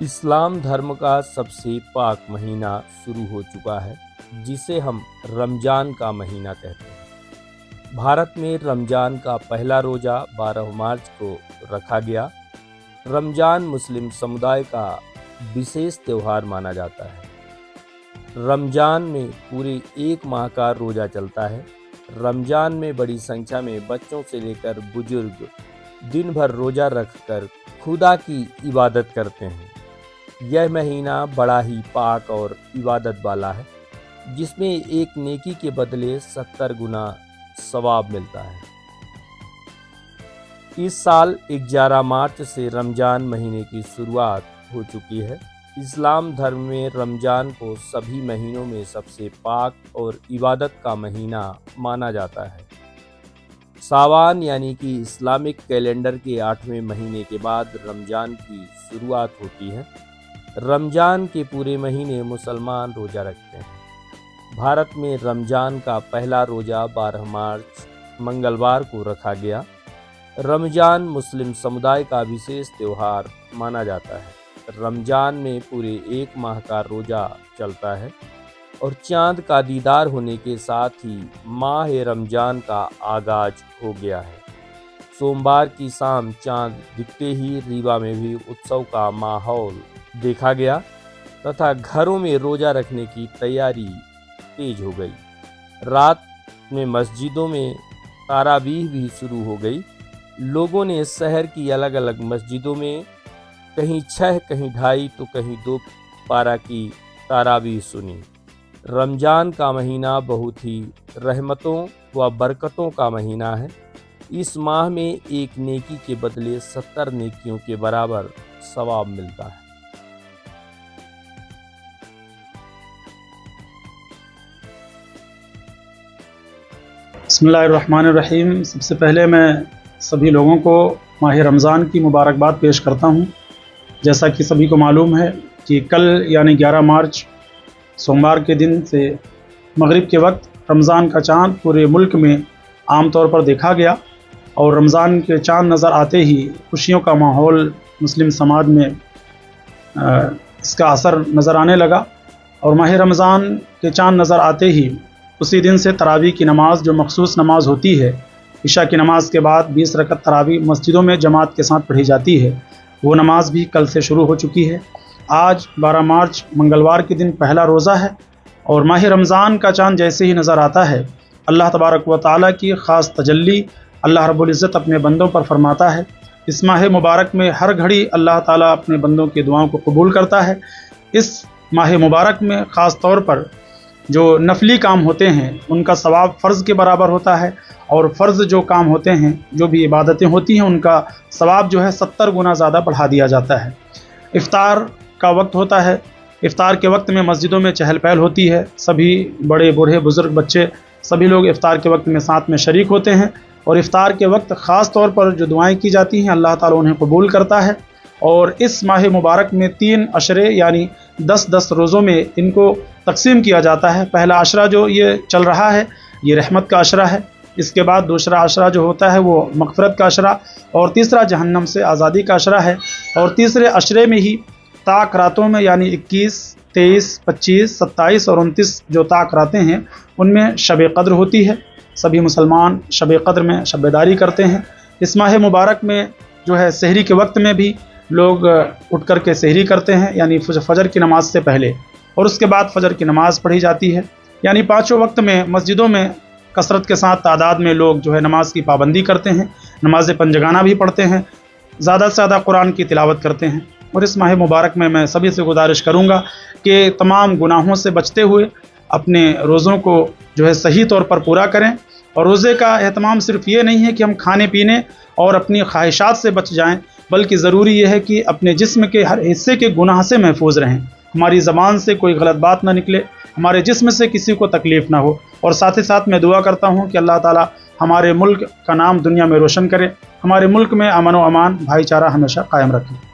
इस्लाम धर्म का सबसे पाक महीना शुरू हो चुका है, जिसे हम रमज़ान का महीना कहते हैं। भारत में रमज़ान का पहला रोज़ा 12 मार्च को रखा गया। रमज़ान मुस्लिम समुदाय का विशेष त्यौहार माना जाता है। रमज़ान में पूरे एक माह का रोज़ा चलता है। रमज़ान में बड़ी संख्या में बच्चों से लेकर बुजुर्ग दिन भर रोज़ा रखकर खुदा की इबादत करते हैं। यह महीना बड़ा ही पाक और इबादत वाला है, जिसमें एक नेकी के बदले 70 गुना सवाब मिलता है। इस साल 11 मार्च से रमज़ान महीने की शुरुआत हो चुकी है। इस्लाम धर्म में रमज़ान को सभी महीनों में सबसे पाक और इबादत का महीना माना जाता है। सावन यानी कि इस्लामिक कैलेंडर के 8वें महीने के बाद रमज़ान की शुरुआत होती है। रमज़ान के पूरे महीने मुसलमान रोज़ा रखते हैं। भारत में रमज़ान का पहला रोज़ा 12 मार्च मंगलवार को रखा गया। रमज़ान मुस्लिम समुदाय का विशेष त्यौहार माना जाता है। रमज़ान में पूरे एक माह का रोज़ा चलता है और चाँद का दीदार होने के साथ ही माह रमज़ान का आगाज हो गया है। सोमवार की शाम चाँद दिखते ही रीवा में भी उत्सव का माहौल देखा गया तथा घरों में रोज़ा रखने की तैयारी तेज हो गई। रात में मस्जिदों में तरावीह भी शुरू हो गई। लोगों ने शहर की अलग अलग मस्जिदों में कहीं 6, कहीं 2.5 तो कहीं 2 पारा की तरावीह सुनी। रमज़ान का महीना बहुत ही रहमतों व बरकतों का महीना है। इस माह में एक नेकी के बदले 70 नेकियों के बराबर सवाब मिलता है। बिस्मिल्लाहिर्रहमानिर्रहीम। सबसे पहले मैं सभी लोगों को माह रमज़ान की मुबारकबाद पेश करता हूँ। जैसा कि सभी को मालूम है कि कल यानी 11 मार्च सोमवार के दिन से मगरिब के वक्त रमज़ान का चाँद पूरे मुल्क में आम तौर पर देखा गया और रमज़ान के चाँद नज़र आते ही खुशियों का माहौल मुस्लिम समाज में इसका असर नज़र आने लगा। और माह रमज़ान के चाँद नज़र आते ही उसी दिन से तरावी की नमाज़, जो मखसूस नमाज होती है, इशा की नमाज़ के बाद 20 रकत तरावी मस्जिदों में जमात के साथ पढ़ी जाती है, वो नमाज भी कल से शुरू हो चुकी है। आज 12 मार्च मंगलवार के दिन पहला रोज़ा है और माह रमज़ान का चाँद जैसे ही नज़र आता है, अल्लाह तबारक व तआला की ख़ास तजल्ली अल्लाह रब्बुल इज़्ज़त अपने बंदों पर फरमाता है। इस माह मुबारक में हर घड़ी अल्लाह ताला अपने बंदों की दुआओं को कबूल करता है। इस माह मुबारक में ख़ास तौर पर जो नफली काम होते हैं उनका सवाब फ़र्ज़ के बराबर होता है और फ़र्ज़ जो काम होते हैं, जो भी इबादतें होती हैं, उनका सवाब जो है 70 गुना ज़्यादा बढ़ा दिया जाता है। इफ़्तार का वक्त होता है। इफ़्तार के वक्त में मस्जिदों में चहल पहल होती है। सभी बड़े बूढ़े बुज़ुर्ग बच्चे सभी लोग इफ़्तार के वक्त में साथ में शरीक होते हैं और इफ़्तार के वक्त ख़ास तौर पर जो दुआएं की जाती हैं अल्लाह ताला उन्हें कबूल करता है। और इस माह मुबारक में 3 अशरे यानी 10-10 रोज़ों में इनको तकसीम किया जाता है। पहला अशरा जो ये चल रहा है ये रहमत का अशरा है। इसके बाद दूसरा अशरा जो होता है वो मग़फ़िरत का अशरा और तीसरा जहन्नम से आज़ादी का अशरा है। और तीसरे अशरे में ही ताक रातों में यानी 21, 23, 25, 27 और 29 जो ताक रातें हैं उनमें शब क़द्र होती है। सभी मुसलमान शब क़द्र में शबेदारी करते हैं। इस माह मुबारक में जो है सहरी के वक्त में भी लोग उठ कर के सहरी करते हैं, यानी फजर की नमाज से पहले, और उसके बाद फजर की नमाज़ पढ़ी जाती है। यानी पाँचों वक्त में मस्जिदों में कसरत के साथ तादाद में लोग जो है नमाज की पाबंदी करते हैं, नमाज पंजगाना भी पढ़ते हैं, ज़्यादा से ज़्यादा कुरान की तिलावत करते हैं। और इस माह मुबारक में मैं सभी से गुजारिश करूँगा कि तमाम गुनाहों से बचते हुए अपने रोज़ों को जो है सही तौर पर पूरा करें। और रोज़े का एहतमाम सिर्फ ये नहीं है कि हम खाने पीने और अपनी ख्वाहिशात से बच जाएं, बल्कि ज़रूरी यह है कि अपने जिस्म के हर हिस्से के गुनाह से महफूज रहें। हमारी ज़बान से कोई गलत बात ना निकले, हमारे जिस्म से किसी को तकलीफ़ ना हो। और साथ ही साथ मैं दुआ करता हूँ कि अल्लाह ताला हमारे मुल्क का नाम दुनिया में रोशन करे, हमारे मुल्क में अमन व अमान भाईचारा हमेशा कायम रखे।